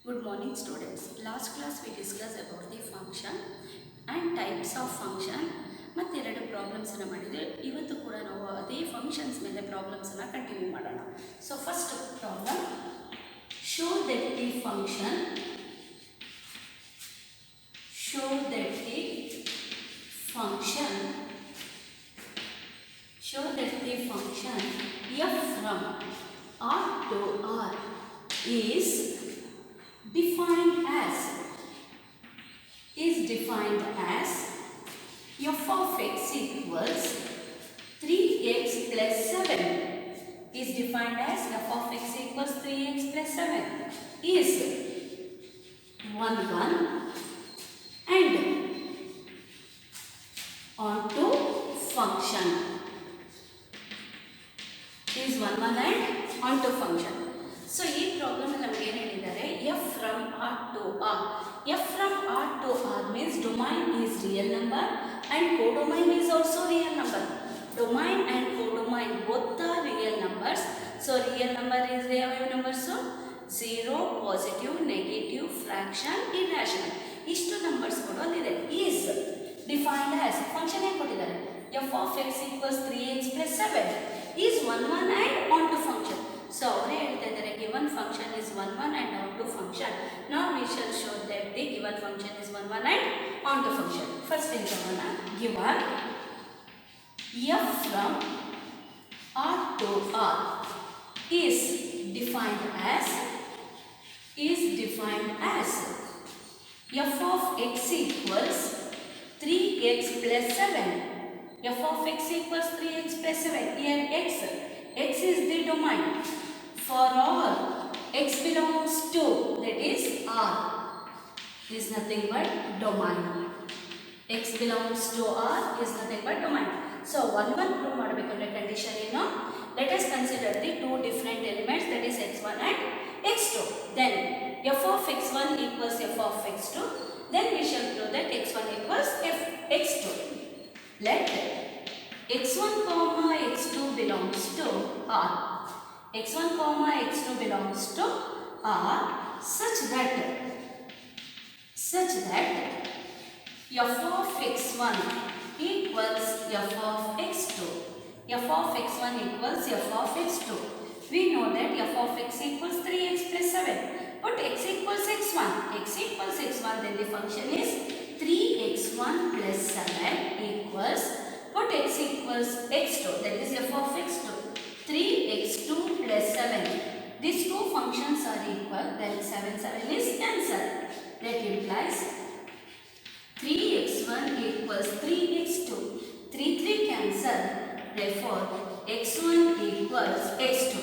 Good morning students. Last class we discussed about the function and types of function ಮತ್ತು ಎರಡು problems ಅನ್ನು ಮಾಡಿದ್ರೆ ಇವತ್ತು ಕೂಡ ನಾವು ಅದೇ ಫಂಕ್ಷನ್ಸ್ ಮೇಲೆ ಪ್ರಾಬ್ಲಮ್ಸ್ ಅನ್ನು ಕಂಟಿನ್ಯೂ ಮಾಡೋಣ. So first problem, show that the function show that the function f from R to R is defined as f of x equals 3x plus 7 is defined as f of x equals 3x plus 7 is 1 1 and onto function is 1 1 and onto function. So ಈ problem ನಮಗೆ ಏನು ಹೇಳಿದ್ದಾರೆ, F from R to R. F from R to R means domain is real number and codomain is also real number. Domain and codomain both are real numbers. So real number is ಯಾವ numbers? 0, positive, negative, fraction, irrational. ಇಷ್ಟು numbers ಕೊಡೋದಿದೆ. Is defined as function ಏನು ಕೊಟ್ಟಿದ್ದಾರೆ? F of X equals 3x plus 7 is 1 1 and on to function. So ಅವರೇ ಹೇಳ್ತಾ ಇದ್ದಾರೆ given function is 1 1 and onto function. Now we shall show that the given function is 1 1 and onto function. First thing ತಗೋಣ, given f from R to R is defined as f of x equals 3x plus 7. f of x equals 3x plus 7. Here x is the domain. For all x belongs to, that is R, is nothing but domain. X belongs to R is nothing but domain. So 1 1 prove ಮಾಡಬೇಕಂದ್ರೆ condition ಏನು? Let us consider the two different elements, that is x1 and x2. Then f of x1 equals f of x2. Then we shall prove that x1 equals x2. Let x1 comma x2 belongs to R. x1 comma x2 belongs to R such that f of x1 equals f of x2. f of x1 equals f of x2. We know that f of x equals 3x plus 7. Put x equals x1. x equals x1, then the function is 3x1 plus 7 equals, put x equals x2, that is f of x2, 3x2 plus 7. These two functions are equal, then 7 is cancelled. That implies 3x1 equals 3x2. 3 cancel, therefore x1 equals x2.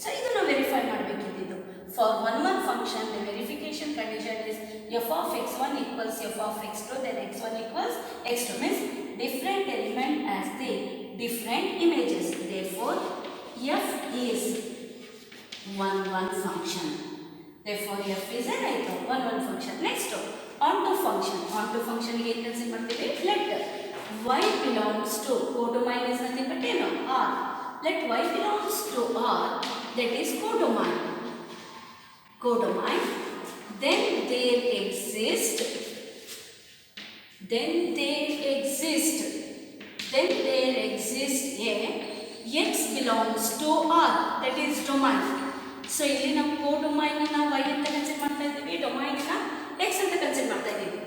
So ಇದನ್ನು verify ಮಾಡಬೇಕಿದ್ದು. For one function, the verification condition is f of x1 equals f of x2, then x1 equals x2, means different element as the different images. Therefore f is 1 1 function. Therefore f is an 1 1 function. Next, onto function. Onto function ಗೆ ಏನು consider ಮಾಡ್ತೀವಿ? Let y belongs to, codomain is nothing but R. Let y belongs to R, that is codomain. Then there exist a x belongs to R, that is domain. So ಇಲ್ಲಿ ನಾವು codomain ಅನ್ನು y ಅಂತ consider ಮಾಡ್ತಾ ಇದ್ದೀವಿ, domain ಅನ್ನು x ಅಂತ consider ಮಾಡ್ತಾ ಇದ್ದೀವಿ.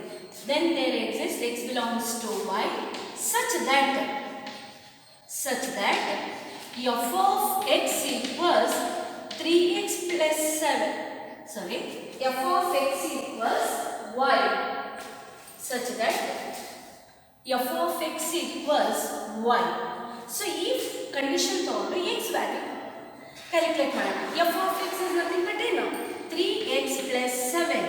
Then there exists x belongs to y such that f of x equals 3x plus 7. Sorry, f of x equals y such that f of x equals y. So if condition ತಗೊಂಡು x value calculate ಮಾಡೋಣ. f of x is nothing but 3x plus 7.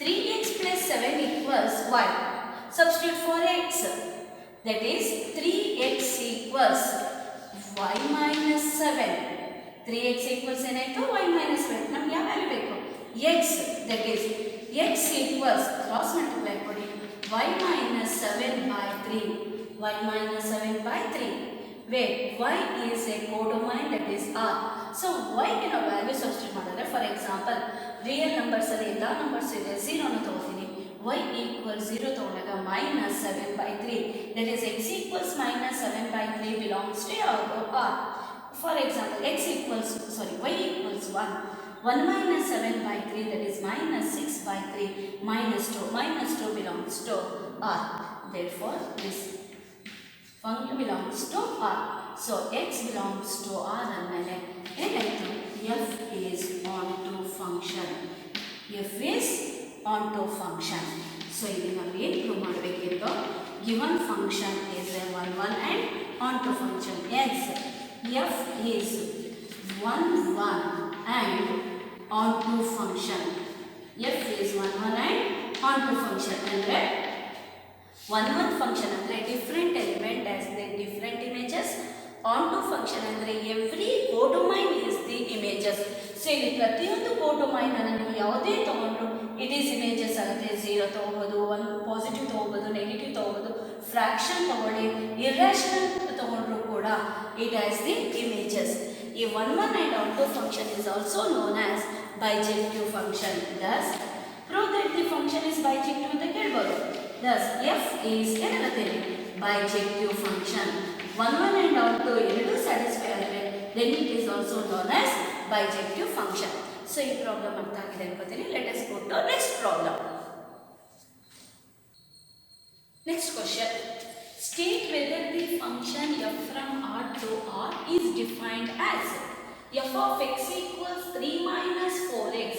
3x plus 7 equals y. Substitute for x, that is 3x equals y minus 7. 3x equals ಏನಾಯಿತು? y minus 7. ನಮ್ಗೆ ಯಾವ value ಬೇಕು? x, that is x equals cross multiply ಕೊಡಿ, y minus 7 by 3. y minus 7 by 3. where y is a codomain, that is R. So y in a value substitute ಮಾಡಿದ್ರೆ, for example real ನಂಬರ್ಸಲ್ಲಿ ಎಲ್ಲ numbers ಇದೆ, ಝೀರೋನ ತೊಗೋತೀನಿ. y equals 0 ತಗೊಂಡಾಗ minus 7/3. That is x equals minus 7/3 belongs to R. For example, y equals 1. 1 minus 7/3, that is minus 6/3, minus 2 belongs to R. Therefore, this function belongs to R. So, x belongs to R and f is onto function. F is onto function. So, ಇಲ್ಲಿ ನಾವು ಏನು prove ಮಾಡಬೇಕಿತ್ತು, given function is a 1 1 and onto function. Yes, f is 1 1 and onto function. F is 1 1 and onto function. ಅಂದರೆ 1 1 function ಅಂದರೆ different element has the different images. Onto function ಅಂದರೆ every codomain is the images. So ಇಲ್ಲಿ ಪ್ರತಿಯೊಂದು ಕೋಡೊಮೈನ್ ನೀವು ಯಾವುದೇ ತಗೊಂಡ್ರು it is images ಆಗುತ್ತೆ. 0 ತಗೋಬೋದು, 1 ಪಾಸಿಟಿವ್ ತಗೋಬೋದು, ನೆಗೆಟಿವ್ ತಗೋಬೋದು, ಫ್ರಾಕ್ಷನ್ ತಗೊಳ್ಳಿ, ಇರ್ಯಾಷನಲ್ ತಗೊಂಡ್ರು ಕೂಡ ಇಟ್ ಹ್ಯಾಸ್ ದಿ ಇಮೇಜಸ್. ಈ 1 1 and onto function is also known as bijective function. Thus, prove that the function is bijective ಅಂತ ಕೇಳ್ಬೋದು. Thus, f is ಏನಾಗುತ್ತೆ bijective function. 1 1 and onto ಎರಡೂ ಸ್ಯಾಟಿಸ್ಫೈ ಆದರೆ then it is also known as bijective function. So, ಈ problem ಅರ್ಥ ಆಗಿದೆ ಅನ್ಕೋತೀನಿ. Let us go to next problem. Next question. State whether the function f from R to R is defined as f of x equals 3 minus 4x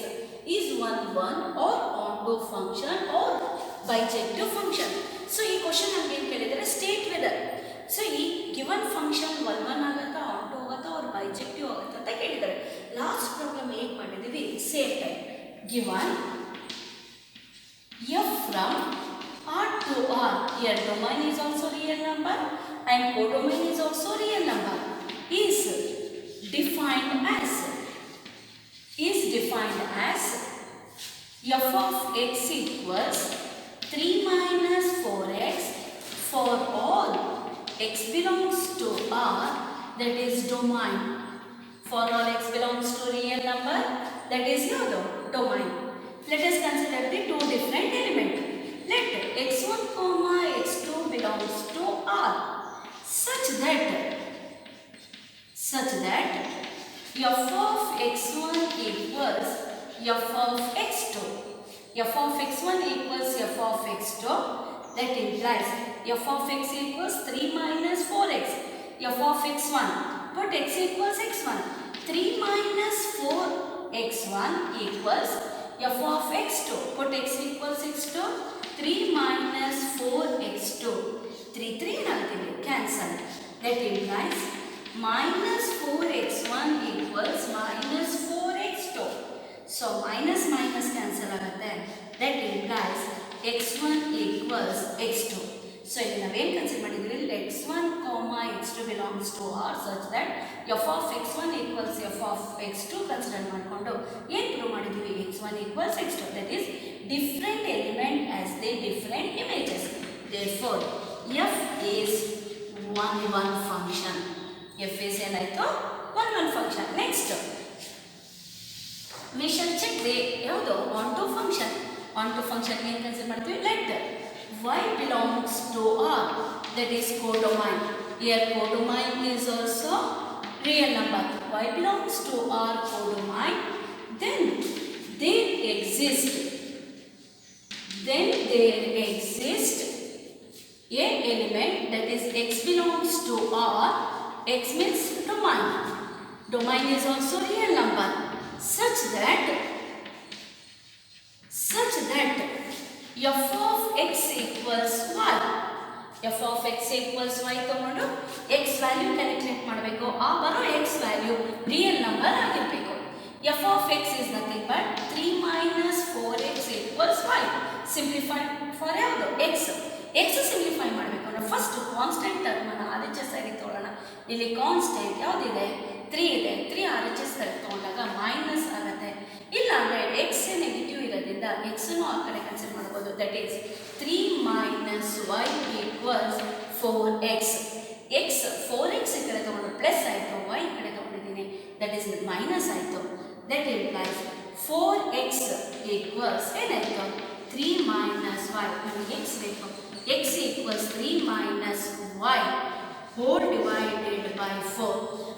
is 1 1 or onto function or bijective function. So, ಈ question ನಮ್ಗೆ ಏನು ಕೇಳಿದರೆ state whether. So ಈ given function 1 1 ಆಗುತ್ತಾ, ಆಂಟು ಆಗುತ್ತಾ, ಅವ್ರು bijective ಆಗುತ್ತಾ ಅಂತ ಕೇಳಿದ್ದಾರೆ. ಲಾಸ್ಟ್ ಪ್ರಾಬ್ಲಮ್ ಹೇಗೆ ಮಾಡಿದ್ದೀವಿ, same time given f from R to R, here domain is also real number and codomain is also real number, is defined as f of x equals 3 minus 4x for all x belongs to R, that is domain. For all x belongs to real number, that is your domain. Let us consider the two different elements. Let x1 comma x2 belongs to R such that f of x1 equals f of x2. f of x1 equals f of x2. That implies f of x equals 3 minus 4x. f of x1, put x equals x1. 3 minus 4x1 equals f of x2. Put x equals x2. 3 minus 4x2. 3 3 nothing. Cancel. That implies minus 4x1 equals minus 4x2. So minus minus cancel agutte. That implies x1 equals x2. So ಇಲ್ಲಿ ನಾವೇನು consider ಮಾಡಿದ್ವಿ, x1 x2 belongs to R such that f of x1 equals f of x2 consider ಮಾಡಿಕೊಂಡು ಏನು prove ಮಾಡಿದ್ವಿ, x1 equals x2, that is different element as the different images. Therefore, f is 1 1 function. f is ಏನಾಯಿತು 1 1 function. Next, we shall check the ಯಾವುದು onto function. Onto function ಏನು consider ಮಾಡ್ತೀವಿ, let y belongs to R, that is codomain. Here codomain is also real number. Y belongs to R codomain. Then there exists a element, that is x belongs to R. X means domain. Domain is also real number such that f of x equals y. f of x equals y ತಗೊಂಡು x value calculate ಮಾಡಬೇಕು. ಆ ಬರೋ x value real number ಆಗಿರಬೇಕು. f of x is nothing but 3 minus 4x equals y. Simplify for ಯಾವುದು x simplify ಮಾಡಬೇಕು ಅಂದ್ರೆ first constant ಟರ್ಮನ್ನು R H S ಆಗಿ ತಗೊಳ್ಳೋಣ. ಇಲ್ಲಿ ಕಾನ್ಸ್ಟೆಂಟ್ ಯಾವುದಿದೆ, 3 ಇದೆ. 3 ಆರ್ ಎಚ್ ಎಸ್ ತಗೊಂಡಾಗ ಮೈನಸ್ ಆಗುತ್ತೆ. ಇಲ್ಲ ಅಂದರೆ ಎಕ್ಸ್ ನೆಗೆಟಿವ್ ಇರೋದ್ರಿಂದ ಎಕ್ಸನ್ನು ಆ ಕಡೆ ಕನ್ಸಿಡರ್ ಮಾಡ್ಬೋದು. That is 3 minus y equals 4x. X 4x ಈ ಕಡೆ ತೊಗೊಂಡು ಪ್ಲಸ್ ಆಯಿತು, y ಈ ಕಡೆ ತೊಗೊಂಡಿದ್ದೀನಿ, ದಟ್ ಈಸ್ ಮೈನಸ್ ಆಯಿತು. ದಟ್ ಇಂಪ್ಲೈಸ್ 4x ಈಕ್ವಲ್ಸ್ ಏನಾಯಿತು 3 ಮೈನಸ್ y ನಮಗೆ x ಬೇಕು x equals 3 minus y whole divided by 4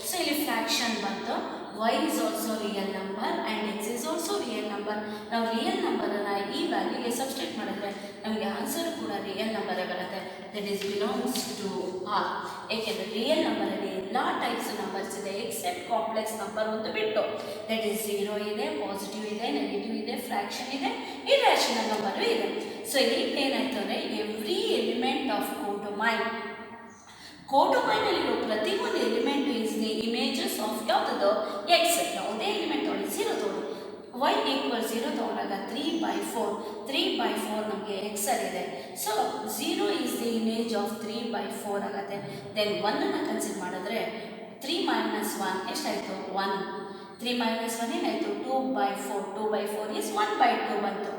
so ಇಲ್ಲಿ ಫ್ರಾಕ್ಷನ್ ಬಂತು y is also real number and x is also real number ನಾವು ರಿಯಲ್ ನಂಬರನ್ನು ಈ ವ್ಯಾಲ್ಯೂಗೆ substitute ಮಾಡಿದ್ರೆ ನಮಗೆ ಆನ್ಸರ್ ಕೂಡ ರಿಯಲ್ ನಂಬರೇ ಬರುತ್ತೆ that is belongs to R ಏಕೆಂದರೆ ರಿಯಲ್ ನಂಬರಲ್ಲಿ ಎಲ್ಲ ಟೈಪ್ಸ್ ನಂಬರ್ಸ್ ಇದೆ ಎಕ್ಸೆಪ್ಟ್ ಕಾಂಪ್ಲೆಕ್ಸ್ ನಂಬರ್ ಒಂದು ಬಿಟ್ಟು ದಟ್ ಈಸ್ 0 ಇದೆ ಪಾಸಿಟಿವ್ ಇದೆ ನೆಗೆಟಿವ್ ಇದೆ ಫ್ರಾಕ್ಷನ್ ಇದೆ ಇರ್ಯಾಷನಲ್ ನಂಬರು ಇದೆ ಸೊ ಇಲ್ಲಿ ಏನಾಯ್ತು ಅಂದರೆ ಎವ್ರಿ ಎಲಿಮೆಂಟ್ ಆಫ್ ಕೋಡೊಮೈನಲ್ಲಿರೋ ಪ್ರತಿಯೊಂದು element is the images of ಯಾವುದದು ಎಕ್ಸ್ ಯಾವುದೇ ಎಲಿಮೆಂಟ್ ತೊಗೊಳ್ಳಿ 0 ತೊಗೊಳ್ಳಿ y ಈಕ್ವಲ್ 0 ತೊಗೊಂಡಾಗ 3/4 ನಮಗೆ ಎಕ್ಸ್ ಅಲ್ಲಿದೆ so 0 is the image of 3/4 ಆಗುತ್ತೆ ದೆನ್ 1 ಕನ್ಸಿಡರ್ ಮಾಡಿದ್ರೆ 3 ಮೈನಸ್ 1 ಎಷ್ಟಾಯಿತು 1 3 ಮೈನಸ್ 1 ಏನಾಯಿತು 2/4 ಈಸ್ 1/2 ಬಂತು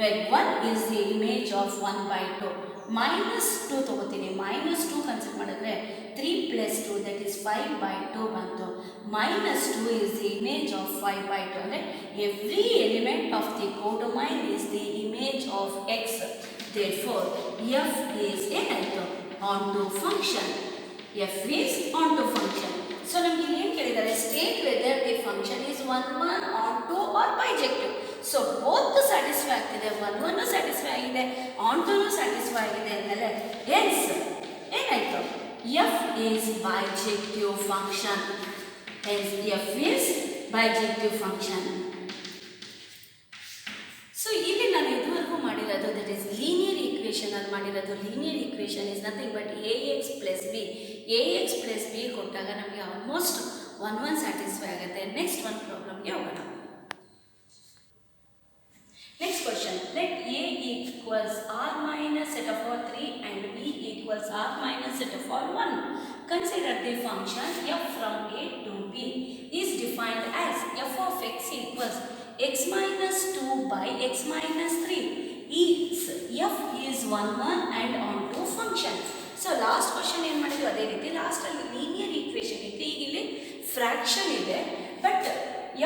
when 1 is the image of 1/2 minus 2 ತೊಗೋತೀನಿ ಮೈನಸ್ 2 ಕನ್ಸಿಡರ್ ಮಾಡಿದ್ರೆ 3 ಪ್ಲಸ್ 2 ದಟ್ ಈಸ್ 5/2 ಬಂತು minus 2 is the image of 5/2 ಅಂದರೆ every element of the codomain is the image of X therefore F is ಏನಾಯಿತು onto function F is onto function so ನಮಗೆ ಏನು ಕೇಳಿದ್ದಾರೆ state whether the function is 1 onto or bijective so both satisfy ಆಗ್ತಿದೆ 1 satisfy ಆಗಿದೆ ಆನ್ಟೂನು satisfy ಆಗಿದೆ ಅಂದರೆ ಎನ್ಸ್ ಏನಾಯಿತು F is bijective function ಎನ್ಸ್ F is bijective function so ಇಲ್ಲಿ ನಾನು ಇದುವರೆಗೂ ಮಾಡಿರೋದು ದಟ್ ಈಸ್ ಲೀನಿಯರ್ ಈಕ್ವೇಷನ್ ಅಲ್ಲಿ ಮಾಡಿರೋದು linear equation is nothing but X plus B ಕೊಟ್ಟಾಗ ನಮಗೆ ಆಲ್ಮೋಸ್ಟ್ 1 ಸ್ಯಾಟಿಸ್ಫೈ ಆಗುತ್ತೆ ನೆಕ್ಸ್ಟ್ ಒಂದು ಪ್ರಾಬ್ಲಮ್ಗೆ ಹೋಗೋಣ next question let a equals R minus set of all 3 and b equals r minus set of all 1. Consider the function f from a to b is defined as f of x equals x minus 2 by x minus 3. Is f is 1 and onto function. So last question ಏನು ಮಾಡಿದ್ವಿ ಅದೇ ರೀತಿ ಲಾಸ್ಟಲ್ಲಿ linear equation ಇತ್ತು ಈಗ ಇಲ್ಲಿ fraction ಇದೆ but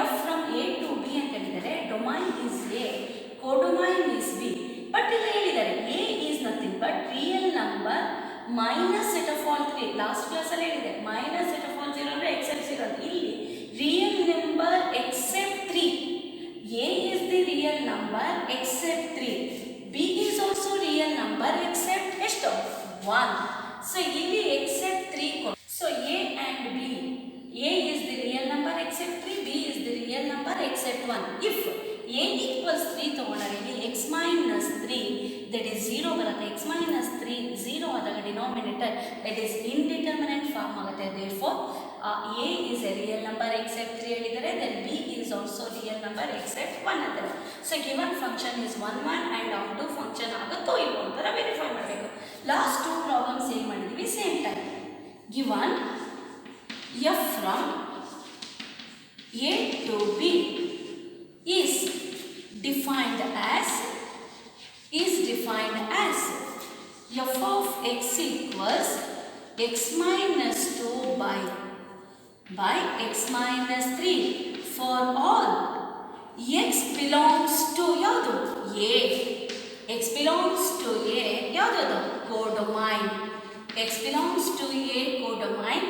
F from A to B ಅಂತ ಹೇಳಿದ್ದಾರೆ domain is A codomain is B but ಇಲ್ಲಿ ಹೇಳಿದ್ದಾರೆ A is nothing but real number minus set of all 3 last ಕ್ಲಾಸಲ್ಲಿ ಹೇಳಿದೆ ಮೈನಸ್ ಸೆಟ್ ಆಫ್ ಆಲ್ 0 ಅಂದರೆ ಎಕ್ಸೆಪ್ಟ್ 0 ಅಂತ ಇಲ್ಲಿ real number except 3 a is the real number except 3 b is also real number except ಎಷ್ಟು 1 so ಇಲ್ಲಿ except 3 so a and b a is the real number except 3 b is the real number except 1 if a equals 3 ತಗೊಂಡಾಗ ಇಲ್ಲಿ x minus 3 that is 0 ಬರುತ್ತೆ x minus 3 0 ಆದಾಗ denominator that is indeterminate form ಆಗುತ್ತೆ therefore a is a real number except 3 ಹೇಳಿದರೆ then b is also real number except 1 ಅಂತಾರೆ so given function is 1 and onto function ಆಗುತ್ತೋ ಇಲ್ವೋ ಅಂತ verify ಮಾಡಬೇಕು last 2 problems ಏನು ಮಾಡಿದ್ವಿ same time given f from a to b is defined as f of x equals x minus 2 by x minus 3 for all x belongs to ಯಾವುದು a x belongs to a ಯಾವುದು codomain x belongs to a codomain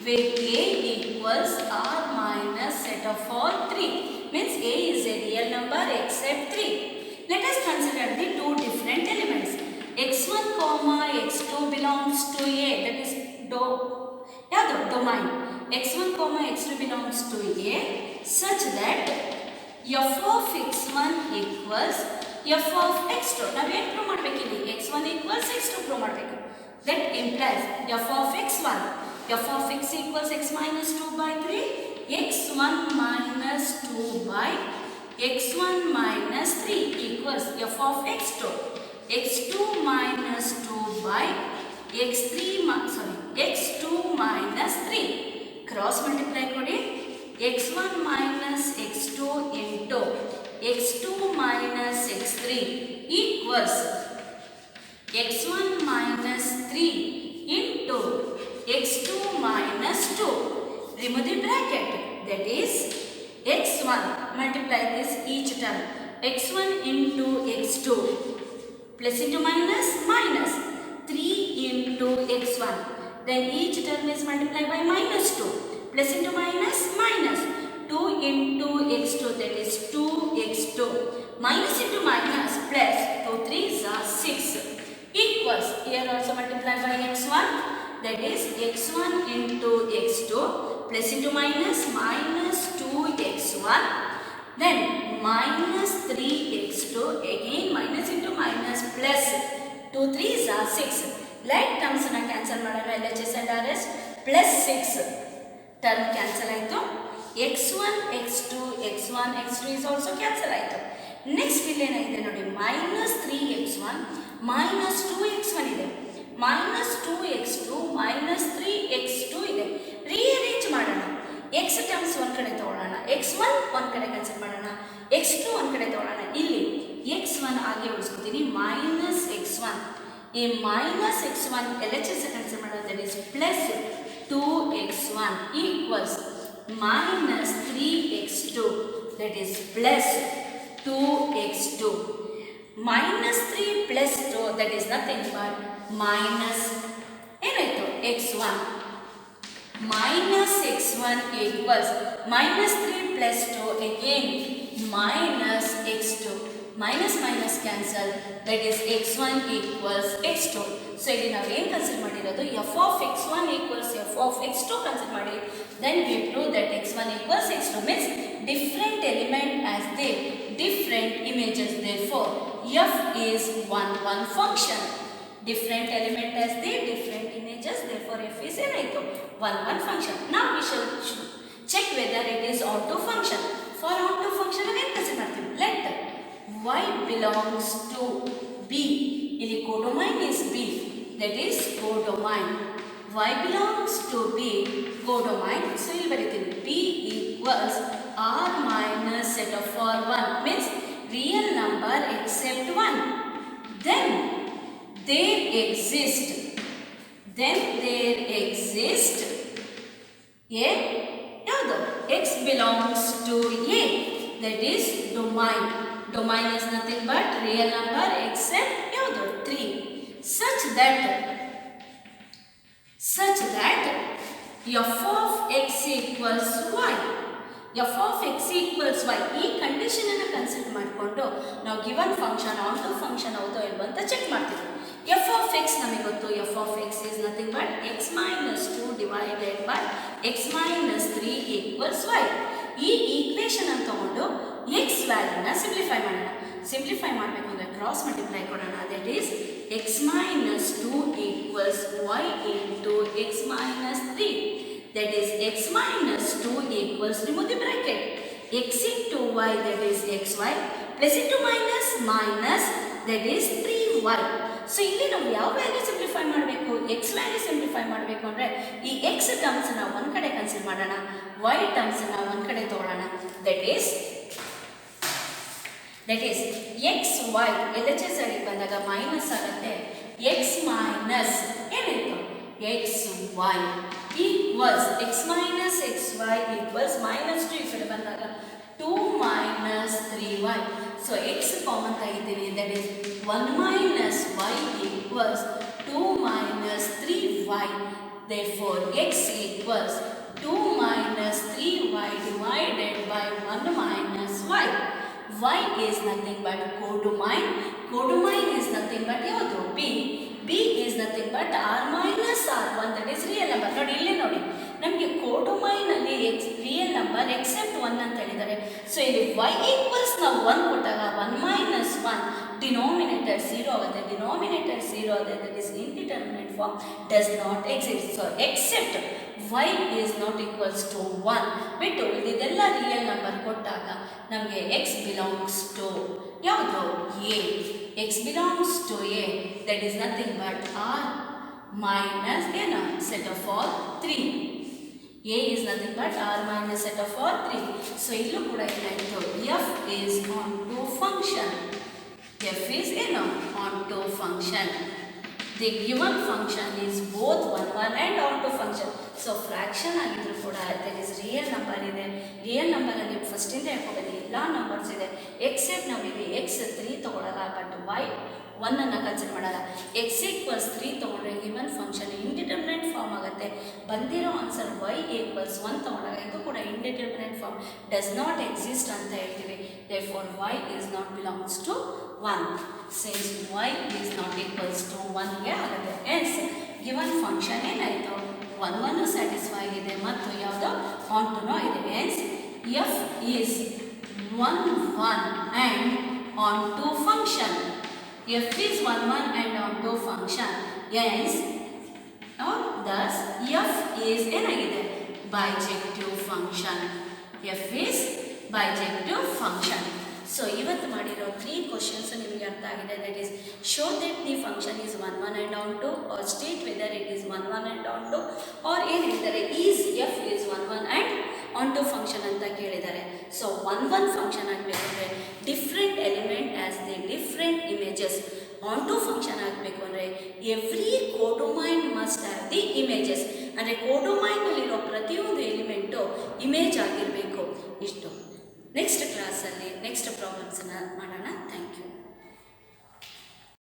where a equals r minus set of all 3 means a is a real number except 3. Let us consider the two different elements. x1 comma x2 belongs to a that is domain. x1 comma x2 belongs to a such that f of x1 equals f of x2. Now we prove ಮಾಡಬೇಕಿಲ್ಲಿ x1 equals x2 prove ಮಾಡಬೇಕು. That implies f of x1 f of x equals x minus 2 by 3 x1 minus 2 by x1 minus 3 equals f of x2 x2 minus 2 by x2 minus 3 cross multiply kodi x1 minus x2 into x2 minus x3 equals x1 minus 3 into x2 minus 2 remove the bracket that is x1 multiply this each term, x1 into x2 plus into minus minus 3 into x1, then each term is multiplied by minus 2 plus into minus minus 2 into x2, that is 2x2 minus into minus plus 2 3s are 6 equals, here also multiply by x1, that is x1 into x2 plus into minus minus 2x1, then minus 3x2, again minus into minus plus 2 3s are 6. Like terms na cancel ಮಾಡೋಣ, LHS and RS plus 6 term cancel ಆಯಿತು. x1 x2 x1 x2 is also cancel ಆಯಿತು. Next ಇಲ್ಲೇನಾಗಿದೆ ನೋಡಿ, minus 3x1 minus 2x1 ಇದೆ, minus 2x2 minus 3x2 ಇದೆ. Rearrange ಮಾಡೋಣ, x terms ಒಂದು ಕಡೆ ತಗೊಳ್ಳೋಣ, x1 ಒಂದು ಕಡೆ ಕನ್ಸಿಡರ್ ಮಾಡೋಣ, x2 ಒಂದು ಕಡೆ ತಗೊಳ್ಳೋಣ. ಇಲ್ಲಿ x1 ಹಾಗೆ ಉಳಿಸ್ಕೊತೀನಿ, minus x1, ಈ minus x1 LHS ಕನ್ಸಿಡರ್ ಮಾಡೋದು, that is plus 2x1 equals minus 3x2, that is plus 2x2, minus 3 plus 2, that is nothing but minus ಏನಾಯಿತು x1, minus x1 equals minus 3 plus 2, again minus x2, minus minus cancel, that is x1 equals x2. So ಇಲ್ಲಿ ನಾವು ಏನು consider ಮಾಡಿರೋದು, f of x1 equals f of x2 consider ಮಾಡಿ, then we prove that x1 equals x2 means different element as they different images, therefore f is 1 function. Different element as they different images, therefore f is ಏನಾಯಿತು 1 function. Now we shall check whether it is onto function. For onto function ಏನು consider ಮಾಡ್ತೀವಿ, let y belongs to b, ಇಲ್ಲಿ codomain is b, that is codomain, y belongs to b codomain. So ಇಲ್ಲಿ ಬರೀತೀನಿ b equals r minus set of r1 means real number except 1, then there exist a ಯಾವುದು x belongs to a, that is domain. Domain is nothing but real number except ಯಾವುದು 3, such that f of x equals y, f of x equals y, ಈ condition ಅನ್ನು consider ಮಾಡಿಕೊಂಡು ನಾವು given function ಆನ್ಟು function ಹೌದೋ ಇಲ್ವೋ ಅಂತ check ಮಾಡ್ತೀವಿ. f of x ನಮಗೆ ಗೊತ್ತು, f of x is nothing but x minus 2 divided by x minus 3 equals y. ಈ ಈಕ್ವೇಷನ್ ಅನ್ನು ತಗೊಂಡು x ವ್ಯಾಲ್ಯೂನ ಸಿಂಪ್ಲಿಫೈ ಮಾಡೋಣ. ಸಿಂಪ್ಲಿಫೈ ಮಾಡಬೇಕು ಅಂದರೆ ಕ್ರಾಸ್ ಮಲ್ಟಿಪ್ಲೈ ಕೊಡೋಣ, that is x minus 2 equals y into x minus 3, that is x minus 2 equals, remove the bracket, x into y, that is xy, plus into minus minus, that is 3y. So ಇಲ್ಲಿ ನಾವು ಯಾವ value simplify ಮಾಡಬೇಕು, X value simplify ಮಾಡಬೇಕು ಅಂದರೆ ಈ X ಟರ್ಮ್ಸನ್ನ ಒಂದು ಕಡೆ consider ಮಾಡೋಣ, ವೈ ಟರ್ಮ್ಸನ್ನ ಒಂದು ಕಡೆ ತಗೊಳ್ಳೋಣ, that is x y LHS ಅಡಿ ಬಂದಾಗ ಮೈನಸ್ ಆಗುತ್ತೆ, ಎಕ್ಸ್ ಮೈನಸ್ ಏನಾಯಿತು x y equals x minus x y equals minus 2, ಈ ಕಡೆ ಬಂದಾಗ 2 minus 3y. So x common ತೆಗಿತೀವಿ, that is 1 minus y equals 2 minus 3y. Therefore x equals 2 minus 3y divided by 1 minus y. Y is nothing but codomain. Codomain is nothing but ಯಾವುದು b. b is nothing but r minus r1, that is real number. ನೋಡಿ ಇಲ್ಲಿ ನೋಡಿ, ನಮಗೆ ಕೋಡೊಮೈನ್ ಅಲ್ಲಿ real number except 1 ಅಂತ ಹೇಳಿದ್ದಾರೆ. So ಇಲ್ಲಿ y equals ನಾವು 1 ಕೊಟ್ಟಾಗ 1 minus 1 ಡಿನಾಮಿನೇಟರ್ 0 ಆಗುತ್ತೆ, ಡಿನಾಮಿನೇಟರ್ 0 ಆಗುತ್ತೆ, that is indeterminate form does not exist. So except y is not equals to 1 ಬಿಟ್ಟು ಇದೆಲ್ಲ ರಿಯಲ್ ನಂಬರ್ ಕೊಟ್ಟಾಗ ನಮಗೆ x belongs to ಯಾವುದು a, x belongs to a, that is nothing but r minus ಏನು set of all 3. a is nothing but r minus set of all 3. So ಇಲ್ಲೂ ಕೂಡ ಏನಾಯಿತು, f is onto function, f is ಏನು onto function. The given function is both 1 1 and onto function. So fraction ಆಗಿದ್ರು ಕೂಡ that is real number ಇದೆ. Real ನಂಬರಲ್ಲಿ ಫಸ್ಟಿಂದ ಹೇಳ್ಕೊಬೇಕು ಎಲ್ಲ numbers ಇದೆ accept ನಾವಿಲ್ಲಿ ಎಕ್ಸ್ 3 ತೊಗೊಳಲ್ಲ, ಬಟ್ ವೈ 1 ಅನ್ನು ಕನ್ಸಿಡರ್ ಮಾಡಲ್ಲ. ಎಕ್ಸ್ ಈಕ್ವಲ್ಸ್ 3 ತೊಗೊಂಡ್ರೆ ಗಿವನ್ ಫಂಕ್ಷನ್ ಇಂಡಿಟರ್ಮಿನೆಂಟ್ ಫಾರ್ಮ್ ಆಗುತ್ತೆ. ಬಂದಿರೋ ಆನ್ಸರ್ ವೈ ಈಕ್ವಲ್ಸ್ 1 ತೊಗೊಂಡಾಗ ಇದು ಕೂಡ ಇಂಡಿಟರ್ಮಿನೆಂಟ್ ಫಾರ್ಮ್ ಡಸ್ ನಾಟ್ ಎಕ್ಸಿಸ್ಟ್ ಅಂತ ಹೇಳ್ತೀವಿ. therefore y is not belongs to 1 since y is not equals to 1 ಗೆ ಆಗುತ್ತೆ. hence given function ಏನಾಯಿತು 1 1 ಸ್ಯಾಟಿಸ್ಫೈ ಆಗಿದೆ ಮತ್ತು ಯಾವುದು ಆನ್ ಟು ನೋ ಇದೆ. hence f is 1 1 and on to function. f is 1 1 and on to function. hence thus f is ಏನಾಗಿದೆ bijective function. f is bijective function. So ಇವತ್ತು ಮಾಡಿರೋ 3 questions ನಿಮಗೆ ಅರ್ಥ ಆಗಿದೆ. That is show that the function is 1 1 and on to, or state whether it is 1 1 and on to, or ಏನು ಹೇಳ್ತಾರೆ is F is 1 1 and on to function ಅಂತ ಕೇಳಿದ್ದಾರೆ. So 1 1 function ಆಗಬೇಕಂದ್ರೆ different element as the different images. Onto function ಆಗಬೇಕು ಅಂದರೆ every codomain must have the images. ಅಂದರೆ ಕೋಡೊಮೈನಲ್ಲಿರೋ ಪ್ರತಿಯೊಂದು ಎಲಿಮೆಂಟು ಇಮೇಜ್ ಆಗಿರಬೇಕು. ಇಷ್ಟು ನೆಕ್ಸ್ಟ್ ಕ್ಲಾಸಲ್ಲಿ ನೆಕ್ಸ್ಟ್ ಪ್ರಾಬ್ಲಮ್ಸನ್ನು ಮಾಡೋಣ. Thank you.